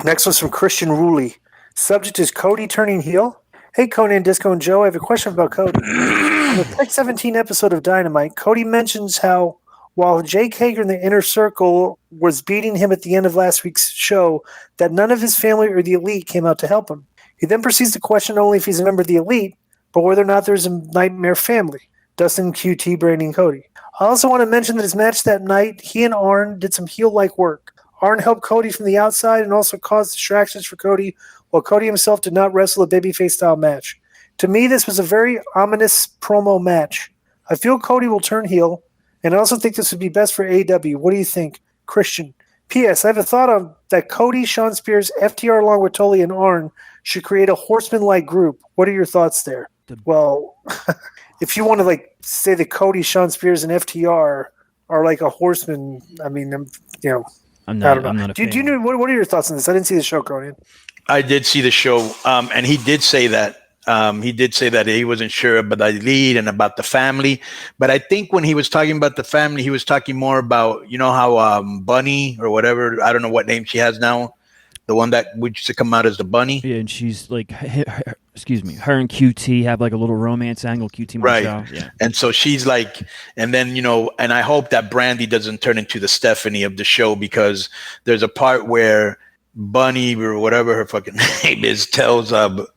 Next one's from Christian Ruley. Subject is Cody turning heel. Hey, Konnan, Disco, and Joe, I have a question about Cody. In the Tech 17 episode of Dynamite, Cody mentions how while Jake Hager in the Inner Circle was beating him at the end of last week's show, that none of his family or the Elite came out to help him. He then proceeds to question not only if he's a member of the Elite, but whether or not there's a Nightmare family. Dustin, QT, Brandon, and Cody. I also want to mention that his match that night, he and Arn did some heel-like work. Arn helped Cody from the outside and also caused distractions for Cody, while Cody himself did not wrestle a babyface-style match. To me, this was a very ominous promo match. I feel Cody will turn heel, and I also think this would be best for AEW. What do you think? Christian. P.S. I have a thought on that Cody, Sean Spears, FTR along with Tully and Arn should create a horseman-like group. What are your thoughts there? Well, if you want to say that Cody, Sean Spears, and FTR are like a horseman, I mean, I'm not a do you know what are your thoughts on this? I didn't see the show, Conan. I did see the show, and he did say that. He did say that he wasn't sure about the lead and about the family. But I think when he was talking about the family, he was talking more about, how Bunny or whatever, I don't know what name she has now, the one that would used to come out as the Bunny. Yeah, and she's her and QT have like a little romance angle. QT Marshall. Right. Yeah. And so she's like, and then, and I hope that Brandy doesn't turn into the Stephanie of the show, because there's a part where Bunny or whatever her fucking name is tells QT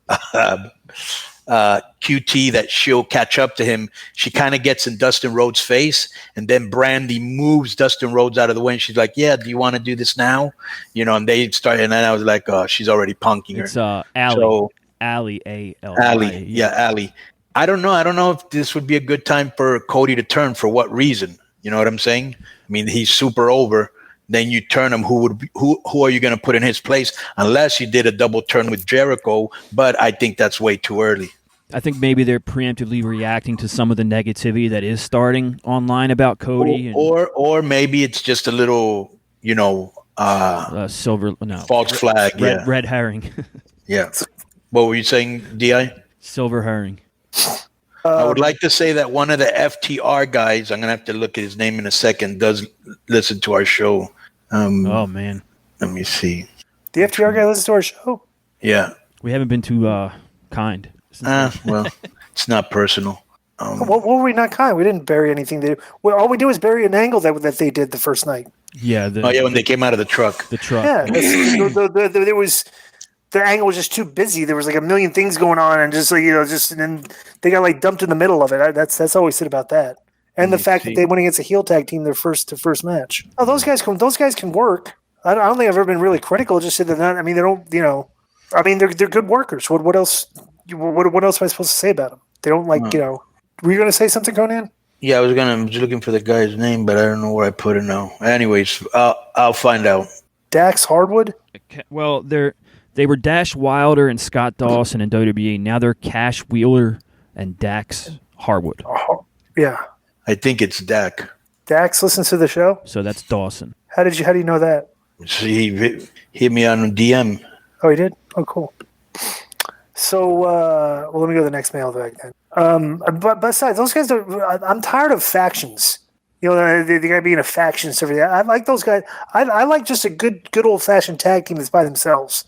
that she'll catch up to him. She kind of gets in Dustin Rhodes' face, and then Brandy moves Dustin Rhodes out of the way, and she's like, "Yeah, do you want to do this now?" And they start, and then I was like, "Oh, she's already punking her." It's Allie. So, Allie, A-L-I. Allie, yeah, Allie. I don't know if this would be a good time for Cody to turn. For what reason? You know what I'm saying? I mean, he's super over. Then you turn him. Who are you going to put in his place? Unless you did a double turn with Jericho, but I think that's way too early. I think maybe they're preemptively reacting to some of the negativity that is starting online about Cody, or maybe it's just a little, false flag, red herring. Yeah. What were you saying, Di? Silver herring. I would like to say that one of the FTR guys, I'm going to have to look at his name in a second, does listen to our show. Oh, man. Let me see. The FTR guy listens to our show? Yeah. We haven't been too kind. Well, it's not personal. What were we not kind? We didn't bury anything. All we did was bury an angle that they did the first night. Yeah. When they came out of the truck. The truck. Yeah. There was... The angle was just too busy. There was like a million things going on, and and then they got dumped in the middle of it. That's all we said about that. And the fact that they went against a heel tag team their first match. Oh, those guys can work. I don't think I've ever been really critical. Just said that. I mean, they don't. They're good workers. What else? What else am I supposed to say about them? They don't Were you going to say something, Konnan? Yeah, I'm just looking for the guy's name, but I don't know where I put it now. Anyways, I'll find out. Dax Hardwood. Well, They were Dash Wilder and Scott Dawson in WWE. Now they're Cash Wheeler and Dax Harwood. Oh, yeah. I think it's Dak. Dax listens to the show? So that's Dawson. How do you know that? So he hit me on DM. Oh, he did? Oh, cool. So, let me go to the next mailbag then. But besides, those guys I'm tired of factions. The guy being a faction and stuff like that. I like those guys. I like just a good old-fashioned tag team that's by themselves.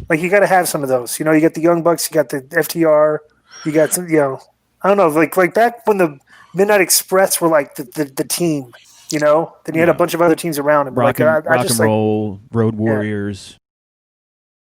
You got to have some of those. You got the Young Bucks, you got the FTR, you got some, I don't know, like back when the Midnight Express were the team, then you had a bunch of other teams around them. Rock and Roll, Road Warriors.